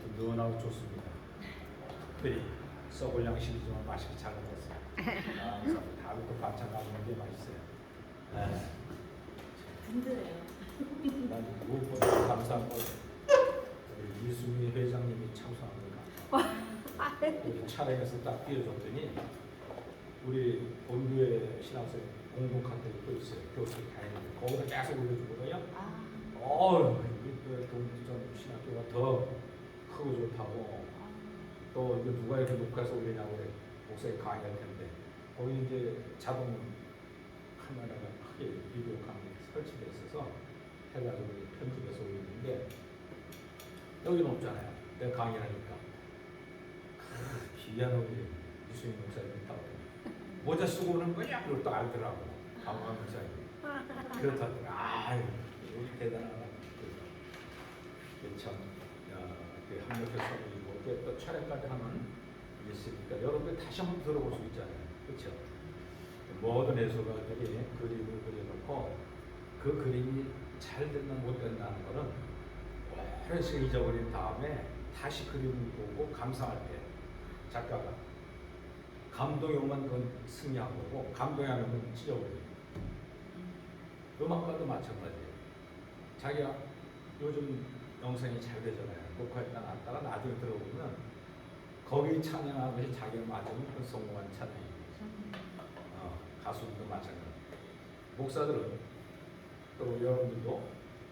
든든하고 좋습니다. 특별히 썩을 양식이지만 맛있게 잘 먹었어요. 감사합니다. 다음부터 반찬 나오는 게 맛있어요. 네. 든든해요. 난 무엇보다 감사한 건 우리 이수미 회장님이 참석합니다. 이렇게 촬영해서 딱 띄워줬더니 우리 본교회 신학생 공동 카톡이 또 있어요. 교수 다니는데 거기다 계속 올려주거든요. 우리 동부전 신학교가 더 크고 좋다고. 또 이게 누가 이렇게 녹화해서 올리냐고 그래. 목사님 강의할 텐데 거기 이제 자동 카메라가 크게 비디오 카메라 설치돼 있어서 해가지고 편집해서 올리는데 여기는 없잖아요. 내가 강의를 하니까 귀한 우리 이수인 목사님 있다고 모자 쓰고 오는 거냐? 그걸 또 알더라고. 강원 목사님. 그렇다더니 우리 대단하다. 참 합력해서 이렇게 또 촬영까지 하는 게 있으니까 여러분들 다시 한번 들어볼 수 있잖아요. 그렇죠? 모든 예술가들이 그림을 그려놓고 그 그림이 잘 됐나 못 됐나는 거는 오랜 시간 잊어버린 다음에 다시 그림을 보고 감상할 때 작가가 감동이 오면 그건 승리한 거고 감동이 안 오면 찢어버려요. 음악가도 마찬가지예요. 자기가 요즘 영상이 잘 되잖아요. 녹화했다 놨다가 나중에 들어보면 거기 찬양하는 것이 자기가 맞으면 그 성공한 찬양이에요. 가수들도 마찬가지. 목사들은 또 여러분들도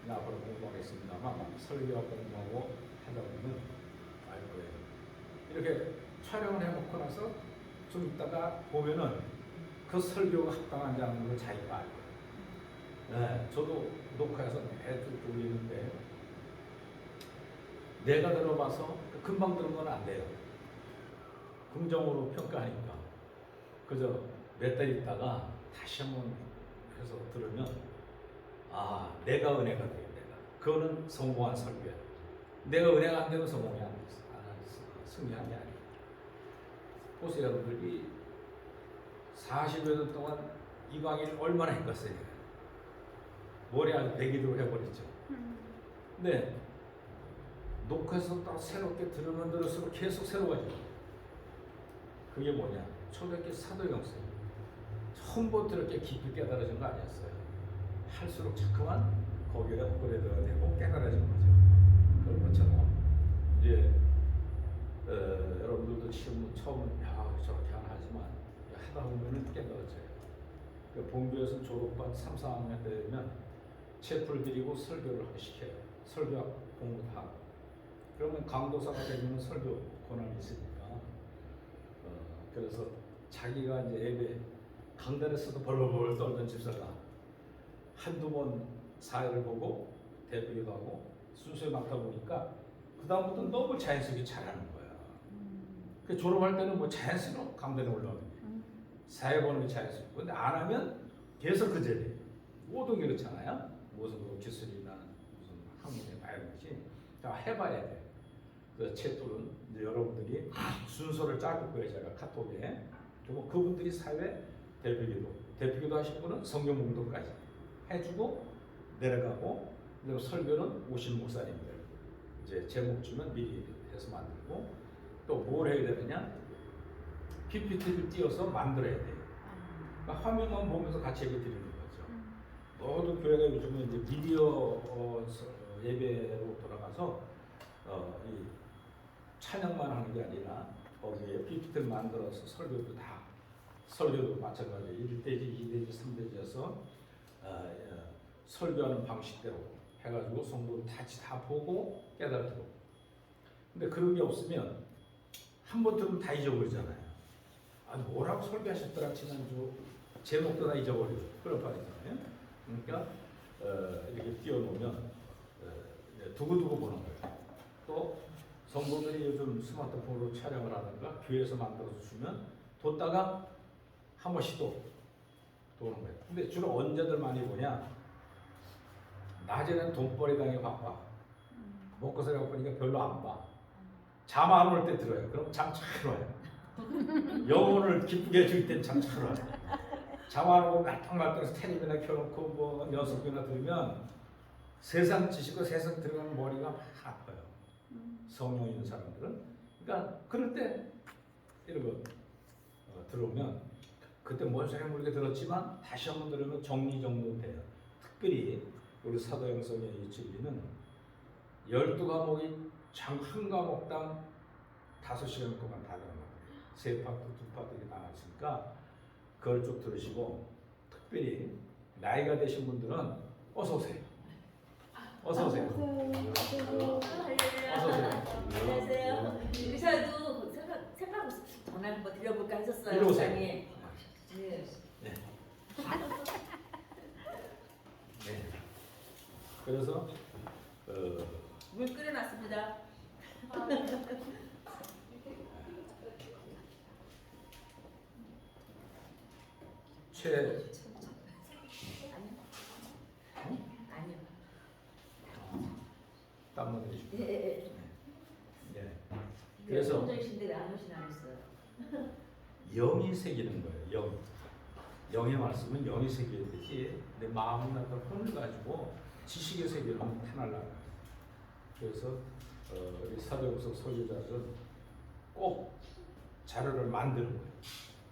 앞으로 공부하겠습니다만 설교하고 공부하고 하다 보면 알 거예요. 이렇게 촬영을 해놓고 나서 좀 있다가 보면은 그 설교가 합당한지 않은 걸 자기가 알 거예요. 네, 저도 녹화해서 매주 올리는데 내가 들어봐서 금방 들은 건 안 돼요. 긍정으로 평가하니까. 그저 몇 달 있다가 다시 한번 해서 들으면 내가 은혜가 돼요. 내가. 그거는 성공한 설교야. 내가 은혜가 안 되면 성공이 안 됐어. 승리한 게 아니에요. 보세요, 여러분들이 40여 년 동안 이방인을 얼마나 헷갈었어요. 머리 아주 배기대로 해버렸죠. 근데 녹화해서 또 새롭게 들으면 들을수록 계속 새로워져요. 그게 뭐냐? 초대교회 사도행전. 처음부터 이렇게 깊이 깨달아진 거 아니었어요. 할수록 자꾸만 거기에 업그레이드가 되고 깨달아진 거죠. 그런 것처럼 이제 여러분들도 처음은 저렇게 안 하지만 하다 보면 깨달아져요. 본교에서 졸업반 3, 4학년 되면 체풀 드리고 설교를 시켜요. 설교 공부 다 하고. 그러면 강도사가 되면 설교 권한이 있으니까. 그래서 자기가 이제 예배 강단에서도 벌벌 떨던 집사가 한두 번 사회를 보고 대표기도 하고 순서에 맡다 보니까 그 다음부터 너무 자연스럽게 잘하는 거야. 그 졸업할 때는 뭐 자연스러워 강단에 올라오는 게 사회 보는 게 자연스럽고 근데 안 하면 계속 그 자리에 모든 게 그렇잖아요. 무슨 뭐 기술이나 무슨 학문에 봐야 되지 다 해봐야 돼. 그 채플은 이제 여러분들이 순서를 짜고 거예요. 제가 카톡에 그리고 그분들이 사회 대표기도 하신 분은 성경 공독까지 해주고 내려가고 그리고 설교는 오신 목사님들 이제 제목 주면 미리 해서 만들고 또 뭘 해야 되느냐 PPT를 띄워서 만들어야 돼요. 그러니까 화면만 보면서 같이 예배 드리는 거죠. 모든 교회가 요즘은 이제 미디어 예배로 돌아가서 이 찬양만 하는 게 아니라 거기에 PPT를 만들어서 설교도 마찬가지예요. 1대지, 2대지, 3대지에서 설교하는 방식대로 해가지고 성도를 다 보고 깨달도록. 근데 그런 게 없으면 한 번 들으면 다 잊어버리잖아요. 뭐라고 설교하셨더라 지난주 제목도 다 잊어버리고 그런 말이잖아요. 그러니까 이렇게 띄워놓으면 두고두고 보는 거예요. 또 성도들이 요즘 스마트폰으로 촬영을 하든가 교회에서 만들어서 주면 뒀다가 한 번씩 또 도는 거예요. 근데 주로 언제들 많이 보냐? 낮에는 돈벌이 당해 바빠. 먹고 살기 바쁘니까 별로 안 봐. 잠 안 올 때 들어요. 그럼 잠 잘 와요. 영혼을 기쁘게 해줄 땐 잠 잘 와요. 잠 안 오고 말똥말똥해서 텔레비나 켜놓고 뭐 연습이나 들으면 세상 지식과 세상 들어가는 머리가 막 아파요. 성령 있는 사람들은. 그러니까 그럴 때 이런 거 들어오면 그때 뭔소리 모르게 들었지만 다시 한번 들으면 정리정돈돼요. 특별히 우리 사도행성의 이 진리는 12과목이 장 한 과목당 5시간 동안 다 들어요. 3파트, 2파트 나와 있으니까 그걸 쭉 들으시고, 특별히 나이가 되신 분들은 어서 오세요. 어서 오세요. 어서 오세요. 안녕하세요. 의사도 생각 전화 한번 드려볼까 했었어요. 이리 오세요. 원장님. 네. 네. 네. 그래서 물 끓여놨습니다. 최 아니요. 땀만 내시고. 네. 네. 그래서 혼자신데 왜 안 오시나 했어요. 영이 새기는 거예요. 영의 말씀은 영이 새겨야 되지. 내 마음을 갖다 혼을 가지고 지식의 세계를 한번 타날라. 그래서 우리 사도행서 소유자들은 꼭 자료를 만드는 거예요.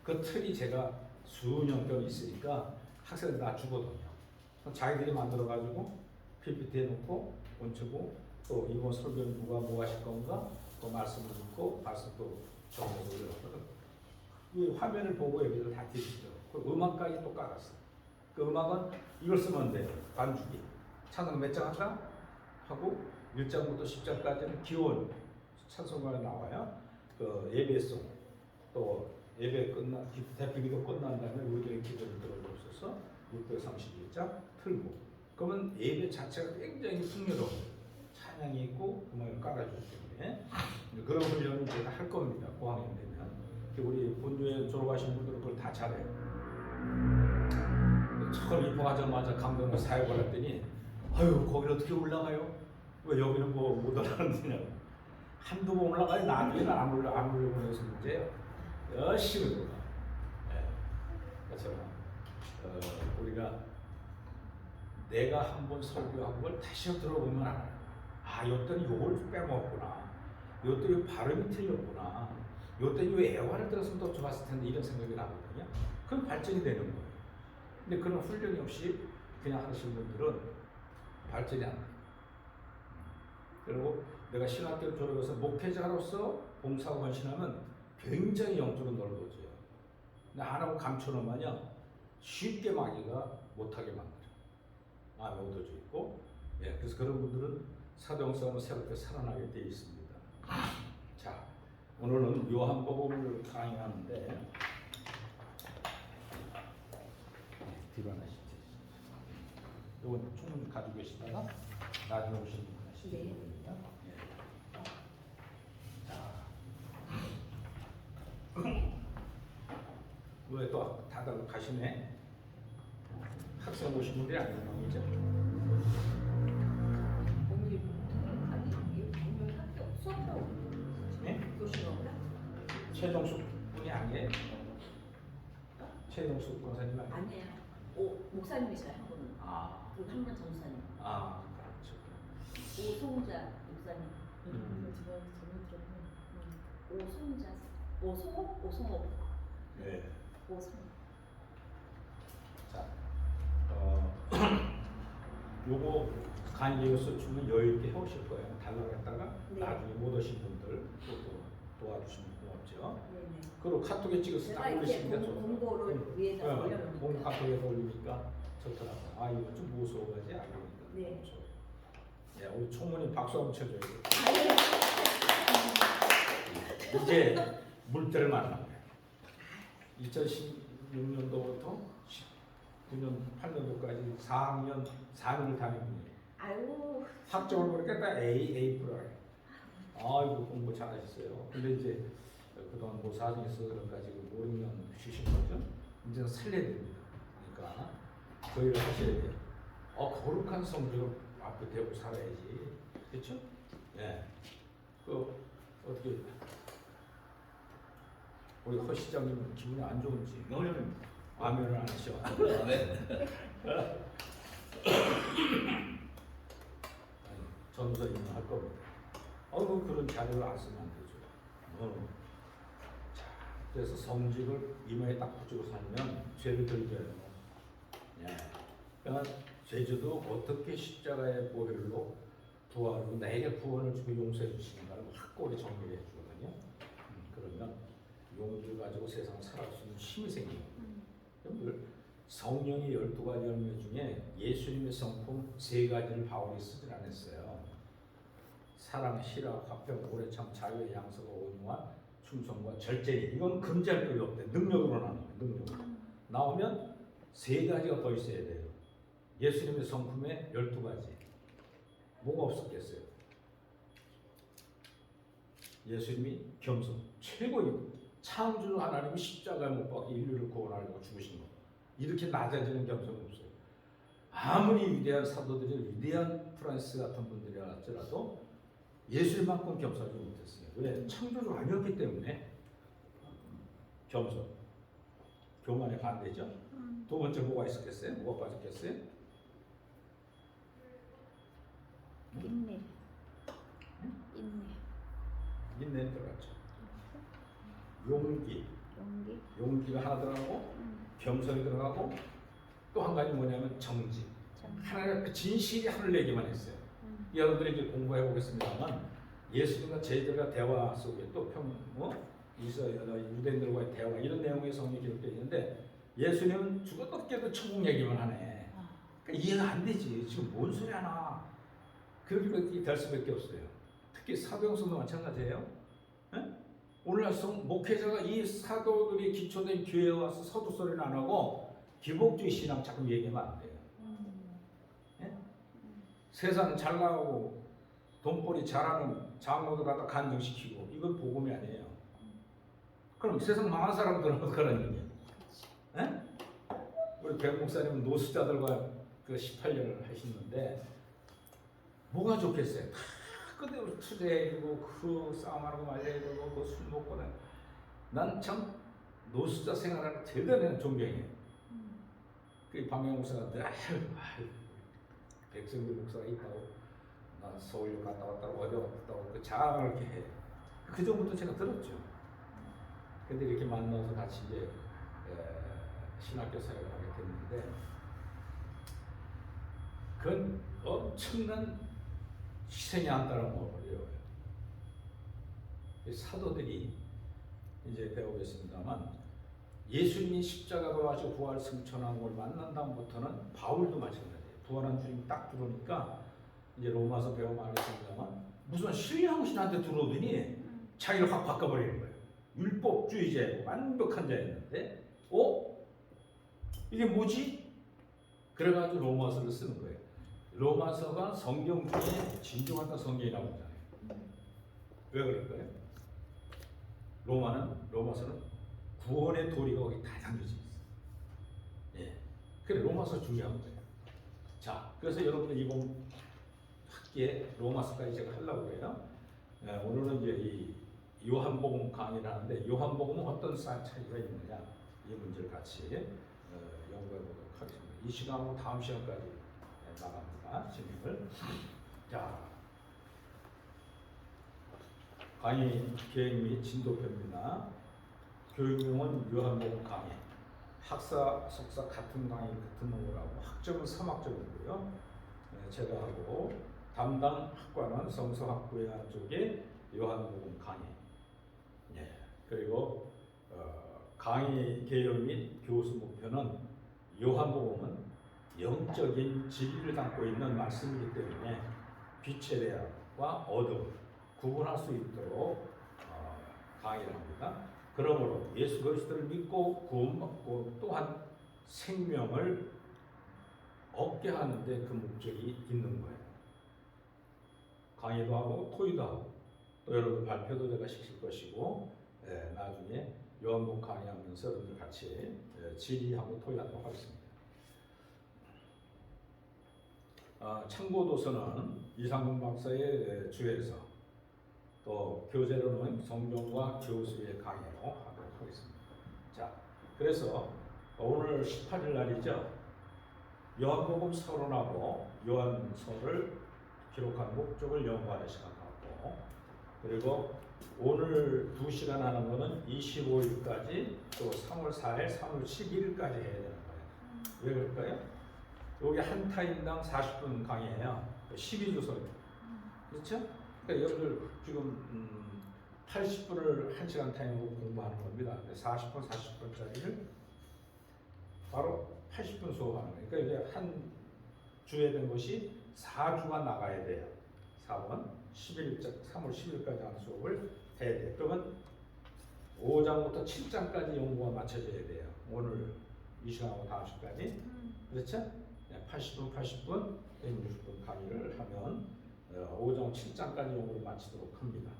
그 틀이 제가 수년 동안 있으니까 학생들 다 주거든요. 자기들이 만들어 가지고 PPT 해놓고 얹히고, 또 이번 설교는 누가 뭐 하실 건가 또 말씀을 듣고 말씀 또 적어서 올려놨거든. 이 화면을 보고 여기를 다 들으시더라고요. 그 음악까지 또 깔았어. 그 음악은 이걸 쓰면 돼요. 반주기. 찬송 몇 장 한다? 하고 1장부터 10장까지는 기원 찬송가가 나와요. 그 예배송, 또 예배 대표기도 끝난 다음에 우리들의 기도를 들어주셔서 631장 틀고, 그러면 예배 자체가 굉장히 풍요로워요. 찬양이 있고 음악을 깔아주기 때문에 그런 훈련을 제가 할 겁니다. 고학년 되면. 우리 본교에 졸업하신 분들은 그걸 다 잘해요. 처음 입학하자마자 강동을 사역을 했더니 아유 거기를 어떻게 올라가요? 왜 여기는 뭐 못 올라가느냐고. 한두 번 올라가야 나중에는 안 올라오고 해서 문제예요. 열심히 올라. 네. 그래서 우리가 내가 한번 설교한 걸 다시 들어보면 알아요. 아, 요때는 요걸 빼먹었구나. 요때 요 발음이 틀렸구나. 요때 요 애화를 들었으면 더 좋았을 텐데, 이런 생각이 나거든요. 그럼 발전이 되는 거예요. 근데 그런 훈련이 없이 그냥 하시는 분들은 발전이 안 돼요. 그리고 내가 신학교를 졸업해서 목회자로서 봉사하고 헌신하면 굉장히 영적으로 넓어져요. 근데 안 하고 감춰놓으면요, 쉽게 마귀가 못하게 만들어요. 마음에 얻어져 있고. 예, 그래서 그런 분들은 사도행성을 세울 때 살아나게 되어 있습니다. 자, 오늘은 요한복음을 강의하는데, 뒤로 하나씩. 이건 충분히 가지고 계시다가 나중에 오시는 분 하시면 됩니다. 왜 또 다들 가시네? 학생 오신 분들이 아니에요, 이제. 오늘 학교 수업하고 네? 교실 없나? 최종숙 분이 아니에요? 최종숙 권사님 아니에요? 아니에요. 오 목사님이시다 한 분은. 아, 그 한문 전사님. 아, 그렇죠. 오송자 목사님. 오송자. 오송옥? 오송옥. 네. 오송. 자, 요거 강의에서 주면 여유 있게 해오실 거예요. 달라고 했다가 네. 나중에 못 오신 분들 또 도와주시면 고맙죠. 네네. 그리고 카톡에 찍어서 딱 제가 이렇게 올리시면 좋더라고요. 공고를 위에다 올려놓으니까. 공 카톡에 올리니까 좋더라고요. 아, 이거 좀 무서워가지 알고 네. 무서워. 네, 우리 총무님 박수 한번 쳐줘요. 이제 물때를 만난 거예요. 2016년도부터 19년, 8년도까지 4년을 다닌 분이에요. 아유. 학점을 보니까 딱 A 플러스. 아이고 공부 잘하셨어요. 근데 이제 그동안 뭐 사정이 있어서 그런가지고 5, 6년 쉬신 거죠. 이제는 살려야 됩니다. 그러니까 그 일을 하셔야 돼요. 거룩한 성격을 앞에 대고 살아야지. 그렇죠? 예. 그 어떻게 우리 허 시장님은 기분이 안 좋은지 아멘을 안 하셔. 전도사님은 할 겁니다. 절대로 그런 자료를 안 쓰면 안 되죠. 자, 그래서 성직을 이마에 딱 붙이고 살면 죄를 들게. 예. 그러니까 제주도 어떻게 십자가의 보혈로 부활로 내게 구원을 주고 용서해 주시는가를 확고하게 정리해 주거든요. 그러면 용기를 가지고 세상을 살아갈 수 있는 힘이 생겨요. 여러분들 성령의 12가지 열매 중에 예수님의 성품 3가지를 바울이 쓰질 않았어요. 사랑, 희락, 화평, 오래참, 자유의 양서가 온유와 충성과 절제니 이건 금지할 필요 없대. 능력으로 나오는 거예요. 능력으로. 나오면 3가지가 더 있어야 돼요. 예수님의 성품에 12가지. 뭐가 없었겠어요? 예수님이 겸손, 최고입니다. 창조주 하나님이 십자가에 못 박혀 인류를 구원하려고 죽으신 거. 이렇게 낮아지는 겸손이 없어요. 아무리 위대한 사도들이 위대한 프란시스 같은 분들이라 할지라도 예수님만큼 겸손하지 못했어요. 왜? 창조주 아니었기 때문에. 겸손. 교만에 반대죠. 두 번째 뭐가 있었겠어요? 뭐가 빠졌겠어요? 인내. 인내. 인내는 들어갔죠. 용기. 용기. 용기가 하나 들어가고 겸손이 들어가고 또 한 가지 뭐냐면 정직. 하나님 그 진실이 하늘 내기만 했어요. 여러분들이 이제 공부해 보겠습니다만 예수님과 제자들과 대화 속에 또 유대인들과의 대화 이런 내용의 성경이 기록되어 있는데 예수님은 죽었다 깨도 천국 얘기만 하네. 그러니까 이해가 안 되지. 지금 뭔 소리 하나. 그렇게 될 수밖에 없어요. 특히 사도행전도 마찬가지예요. 에? 오늘날 목회자가 이 사도들이 기초된 교회에 와서 서두 소리는 안 하고 기복주의 신앙 자꾸 얘기하면 안 돼요. 예? 세상 잘 나가고 돈벌이 잘하는 장로들 갖다 간증시키고 이건 복음이 아니에요. 그럼 세상 망한 사람들은 그런 얘기예요. 예? 우리 백 목사님은 노숙자들과 그 18년을 하시는데 뭐가 좋겠어요? 다 그대로 투대해주고 그 싸움하고 말려야 되고 그 술 먹고 난 참 노숙자 생활하는 대단한 존경이에요. 그 박명 목사가 늘 백성길 목사가 있다고 나 서울역 갔다 왔다고 어디 왔다고 그 자랑을 이렇게 해. 그 전부터 제가 들었죠. 근데 이렇게 만나서 같이 이제 신학교 사역을 하게 됐는데 그건 엄청난 희생이 안 따른 거예요. 사도들이 이제 배우겠습니다만 예수님이 십자가 돌아가시고 부활 승천한 걸 만난 다음부터는 바울도 마찬가지예요. 부활한 주님이 딱 들어오니까 이제 로마서 배우면 알겠습니다만 무슨 신령한 신한테 들어오더니 자기를 확 바꿔버리는 거예요. 율법주의자, 완벽한 자였는데 이게 뭐지? 그래가지고 로마서를 쓰는 거예요. 로마서가 성경 중에 진정한 성경이라고 하잖아요. 왜 그럴까요? 로마서는 구원의 도리가 거기 다 담겨져 있어요. 예. 그래 로마서 중요한 거예요. 자, 그래서 여러분들 이번 학기에 로마서까지 제가 하려고 그래요. 예, 오늘은 이제 이 요한복음 강의를 하는데 요한복음은 어떤 차이가 있느냐 이 문제를 같이 연구해 보도록 하겠습니다. 이 시간하고 다음 시간까지 나갑니다. 진행을. 자, 강의 계획 및 진도표입니다. 교육용은 요한복음 강의, 학사, 석사 같은 강의 같은 놈으로하고 학점은 3학점이고요. 제가 하고 담당 학과는 성서학부야 쪽에 요한복음 강의. 예. 그리고 강의 계획 및 교수 목표는 요한복음은 영적인 진리를 담고 있는 말씀이기 때문에 빛의 대학과 어둠 구분할 수 있도록 강의를 합니다. 그러므로 예수 그리스도를 믿고 구원받고 또한 생명을 얻게 하는데 그 목적이 있는 거예요. 강의도 하고 토의도 하고 또 여러분들 발표도 제가 시킬 것이고 나중에 요한복음 강의하면서 여러분들 같이 질의하고 토의하도록 하겠습니다. 참고 도서는 이상근 박사의 주에서 또 교재로는 성경과 교수의 강의로 하도록 하겠습니다. 자, 그래서 오늘 18일 날이죠. 요한복음 서론하고 요한서를 기록한 목적을 연구하는 시간 갖고 그리고 오늘 2시간 하는 거는 25일까지 또 3월 4일, 3월 11일까지 해야 되는 거예요. 왜 그럴까요? 여기 한 타임당 40분 강의예요. 12주설. 그렇죠? 그러니까 여러분들 지금 80분을 1시간 타임으로 공부하는 겁니다. 40분, 40분짜리를 바로 80분 수업하는 거예요. 그러니까 이제 한 주에 된 것이 4주가 나가야 돼요. 4번 11일째 3월 10일까지 하는 수업을 해야 돼요. 그러면 5장부터 7장까지 연구가 맞춰져야 돼요. 오늘 이 시간하고 다음 시간까지. 그렇죠? 80분, 80분, 160분 강의를 하면 5장 7장까지 연구를 마치도록 합니다.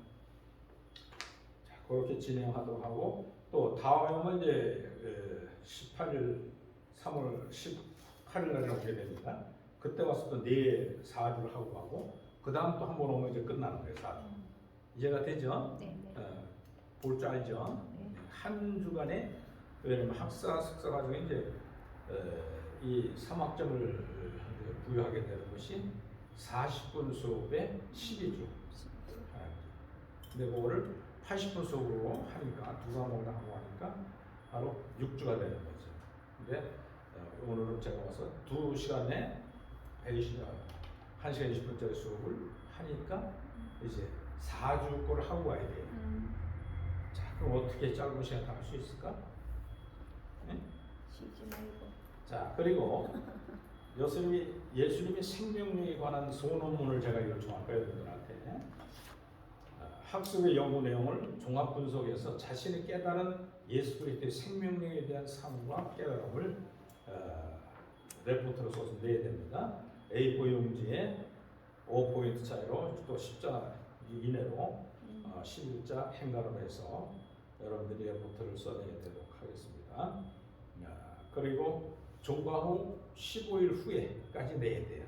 자, 그렇게 진행하도록 하고 또 다음에는 이제 18일 3월 18일 날 오게 됩니다. 그때 와서 또 4주를 하고 가고 그 다음 또 한 번 오면 이제 끝나는 거예요. 4주. 이해가 되죠? 네. 볼 줄 알죠? 네. 한 주간에 왜냐면 학사, 석사 과정에 이제 이 3학점을 부여하게 되는 것이 40분 수업에 12주. 근데 그거를 80분 수업으로 하니까 두 과목을 하고 하니까 바로 6주가 되는 거죠. 근데 오늘은 제가 와서 2시간에 1시간 20분짜리 수업을 하니까 이제 4주 거를 하고 와야 돼요. 자, 그럼 어떻게 짧은 시간 할 수 있을까? 네? 쉬지 말고. 자, 그리고 예수님이 생명력에 관한 소논문을 제가 요청할 거예요, 여러분들한테. 학습의 연구 내용을 종합 분석해서 자신이 깨달은 예수 그리스도의 생명력에 대한 삶과 깨달음을 레포트로 써서 내야 됩니다. A4 용지에 5포인트 차이로 또 10자 이내로 11자 행가로 해서 여러분들이 레포트를 써내야 되도록 하겠습니다. 그리고 종과 후 15일 후에까지 내야 돼요.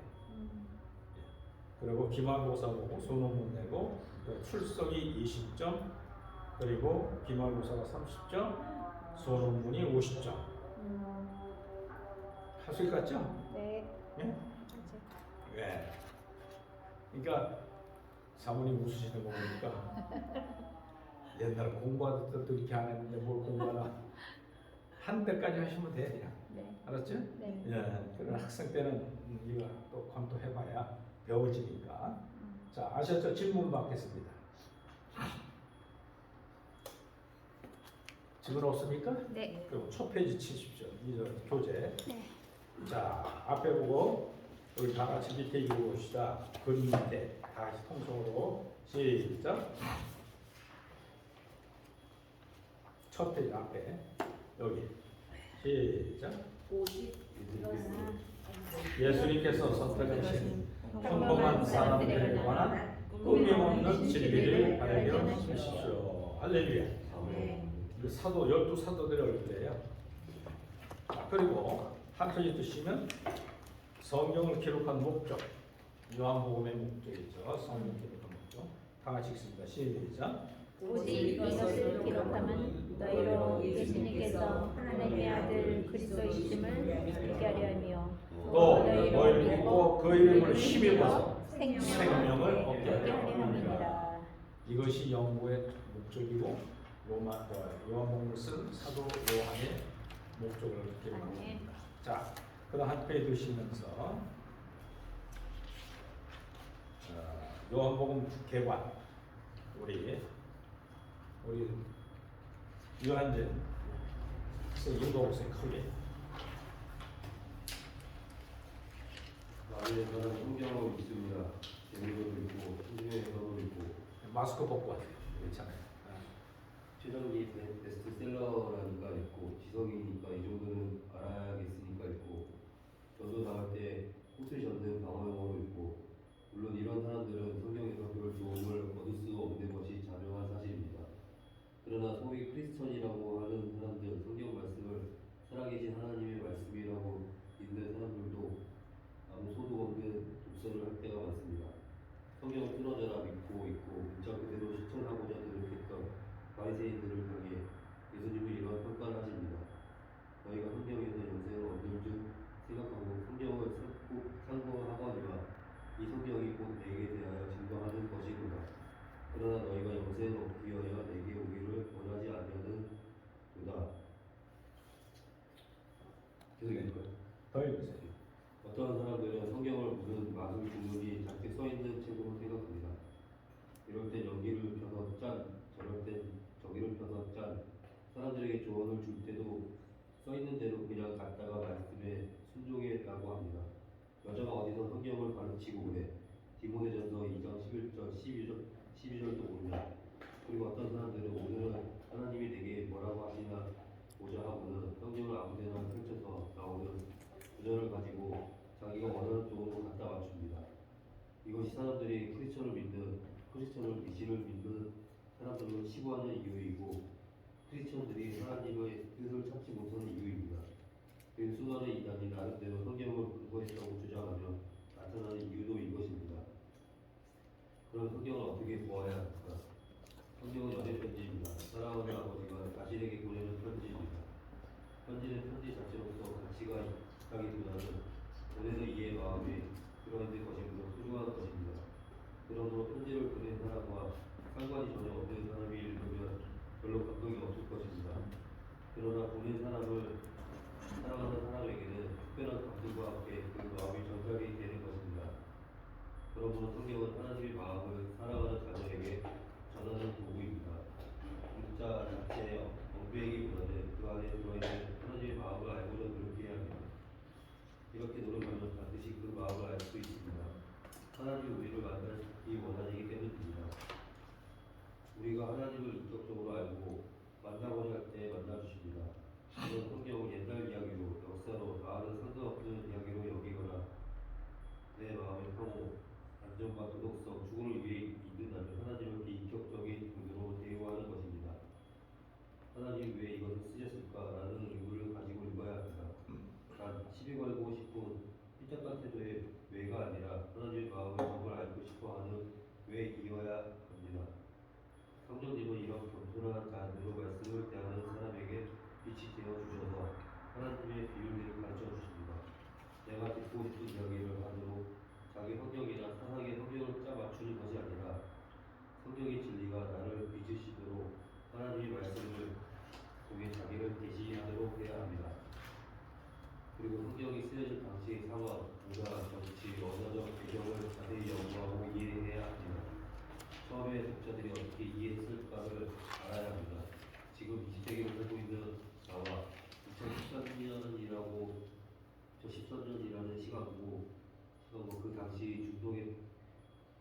그리고 기말고사 보고 소논문 내고 출석이 20점 그리고 기말고사가 30점 소논문이 50점 할 수 있겠죠? 네. 예? 네. 그러니까 사모님 웃으시는 거 보니까 옛날 공부할 때도 이렇게 안 했는데 뭘 공부하나 한 대까지 하시면 돼요. 그냥. 네. 알았죠? 네. 예. 그런 학생 때는 이거 또 검토해봐야 배워지니까. 자, 아셨죠? 질문 받겠습니다. 질문 없습니까? 네. 그리고 첫 페이지 치십시오. 이 교재. 네. 자, 앞에 보고 우리 다 같이 밑에 읽어봅시다. 글 밑에 다 같이 통속으로 시작. 첫 페이지 앞에 여기 시작. 50 예수님께서 선택하신 평범한 사람들에 관한 꾸밈없는 진리를 발견하십시오. 할렐루야. 그 사도 12사도들의 얼굴이에요. 그리고 한 페이지 드시면 성경을 기록한 목적, 요한복음의 목적이죠. 성경 기록한 목적. 다 같이 읽습니다. 시작. 오직 이것을 기록함은 너희로 예수님께서 하나님의 아들 그리스도이심을 믿게 하려 하며 또 너희를 믿고 그 이름을 힘입어서 생명을 생명을 얻게 얻게 하려 하려 합니다. 합니다. 이것이 연구의 목적이고 요한복음을 쓴 사도 요한의 목적을 기록합니다. 자, 그다음 한 페이지 드시면서 요한복음 개관 우리 유한진 읽어보세요. 크게. 나는 성경을 믿습니다. 재미도 있고 성경의 해석도 있고 마스크 벗고 하세요. 괜찮아요. 최전이 베스트셀러라니까 있고 지성이니까 이 정도는 알아야겠으니까 있고 전도 나갈 때 꽃을 젓는 방어용어도 있고 물론 이런 사람들은 성경에서 별 도움을 얻을 수 없는 것이 자명한 사실입니다. 그러나 소위 크리스천이라고 하는 사람들 성경 말씀을 살아계신 하나님의 말씀이라고 믿는 사람들도 아무 소득 없는 독서를 할 때가 많습니다. 성경을 끊어져라 믿고 있고 문자 그대로 실천하고자 노력했던 바리새인들을 향해 예수님은 이러한 평가를 하십니다. 너희가 성경에서 영생을 얻을 줄 생각하고 성경을 꼭 상고하거니와 이 성경이 곧 내게 대하여 증거하는 것이구나. 사람들에게 조언을 줄 때도 써 있는 대로 그냥 갖다가 말씀에 순종해라고 합니다. 여자가 어디서 성경을 가르치고 그래. 디모데전서 2장 11절 12절도 보냐. 그리고 어떤 사람들은 오늘은 하나님이 내게 뭐라고 하시나 보자 하고는 성경을 아무데나 펼쳐서 나오는 구절을 가지고 자기가 원하는 쪽으로 갖다 맞춥니다. 이것이 사람들이 크리스천을 믿는 사람들을 시부하는 이유이고 크리스천들이 하나님의 뜻을 찾지 못하는 이유입니다. 그 수많은 이단이 나름대로 성경을 근거했다고 주장하며 나타나는 이유도 이것입니다. 그럼 성경을 어떻게 보아야 할까? 성경은 연애 편지입니다. 사랑하는 아버지가 자신에게 보내는 편지입니다. 편지는 편지 자체로서 가치가 있다기보다는 보내는 이의 마음이 들어있는 것이므로 소중한 것입니다. 그러므로 편지를 보낸 사람과 상관이 전혀 없는 사람이 읽으면 별로 감동이 없을 것입니다. 그러나 보낸 사람을 사랑하는 사람에게는 특별한 감동과 함께 그 마음이 전달이 되는 것입니다. 그러므로 성경은 하나님의 마음을 사랑하는 자녀에게 전하는 도구입니다. 문자 자체의 엉배이기보다는 그 안에 들어있는 하나님의 마음을 알고자 노력해야 합니다. 이렇게 노력하면 반드시 그 마음을 알 수 있습니다. 하나님이 우리를 만나기 원하시기 때문입니다. 우리가 하나님을 인격적으로 알고 만나고자 할 때 만나주십니다. 이런 성경을 옛날 이야기로, 역사로, 말은 상관없는 이야기로 여기거나 내 마음의 평호, 안전과 도덕성, 죽음을 위해 믿는다면 하나님을 비인격적인 분으로 대우하는 것입니다. 하나님 왜 이것을 쓰셨을까라는 의문을 가지고 읽어야 합니다. 단 시비 걸고 싶은 삐딱한 태도의 왜가 아니라 하나님의 마음을 정말 알고 싶어하는 왜이어야 합니다. 성령님은 이런 겸손한 자세로 말씀을 대하는 사람에게 빛이 되어 주셔서 하나님의 비율리를 가르쳐 주십니다. 내가 듣고 싶은 이야기를 하도록 자기 성경이나 사상의 성경을 짜 맞추는 것이 아니라 성경의 진리가 나를 믿으시도록 하나님의 말씀을 통해 자기를 계시하도록 해야 합니다. 그리고 성경이 쓰여진 당시의 상황, 문화, 정치, 언어적 배경을 자세히 연구하고 이해해야 합니다. 처음에 독자들이 어떻게 이해했을까를 알아야 합니다. 지금 20세기를 살고 있는 나와 2013년이라는 시간고 그 당시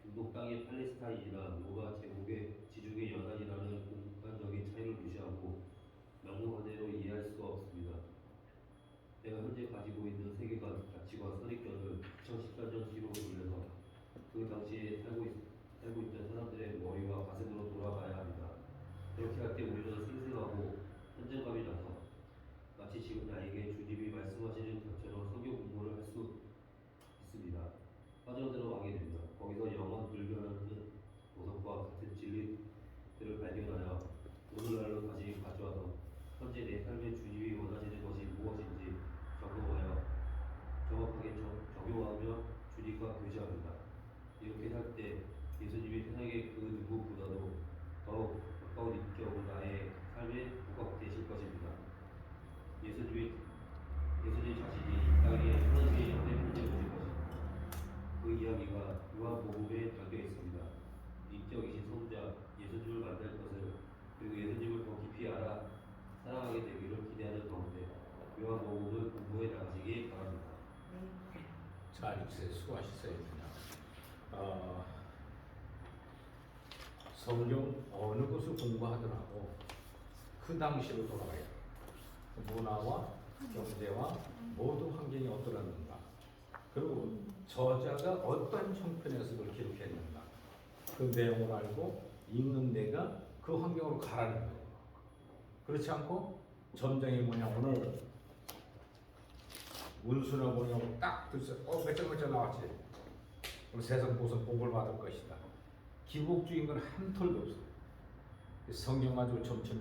중동 땅의 팔레스타인이나 로마 제국의 지중해 연안이라는 공간적인 차이를 무시하고 명문화대로 이해할 수가 없습니다. 내가 현재 가지고 있는 세계관, 가치관, 선입견을 2014년 뒤로 돌려서 그 당시에 살고 있던 사람들의 머리와 가슴으로 돌아가야 합니다. 그렇게 할 때 우리는 생생하고 현장감이 나서 마치 지금 나에게 주님이 말씀하시는 것처럼 성경 공부를 할 수 있습니다. 빠져들어가게 됩니다. 거기서 영원 불변하는 보석과 같은 진리들을 발견하여 오늘날로까지 가져와서 현재 내 삶의 주님이 원하시는 것이 무엇인지 점검하여 정확하게 적용하며 주님과 교제합니다. 이렇게 살 때 예수님이 세상의 그 누구보다도 더욱 가까운 인격으로 나의 삶에 부각되실 것입니다. 예수님 자신이 이 땅에 하나님의 연애 편지를 보신 것입니다. 그 이야기가 요한복음에 담겨 있습니다. 인격이신 성자 예수님을 만날 것을 그리고 예수님을 더 깊이 알아 사랑하게 되기를 기대하는 가운데 요한복음을 공부해 나가시기 바랍니다. 자, 이렇게 수고하셨어요. 성경 어느 것을 공부하더라도 그 당시로 돌아가야 돼요. 문화와 경제와 모든 환경이 어떠했는가, 그리고 저자가 어떤 형편에서 그걸 기록했는가, 그 내용을 알고 읽는 내가 그 환경으로 가라는 거예요. 그렇지 않고 점장이 뭐냐, 오늘 운수나 뭐냐고 딱 들서 몇장 나왔지. 오늘 세상 보선 복을 받을 것이다. 기복주의인 건 한 털도 없어. 성경 가지고 점점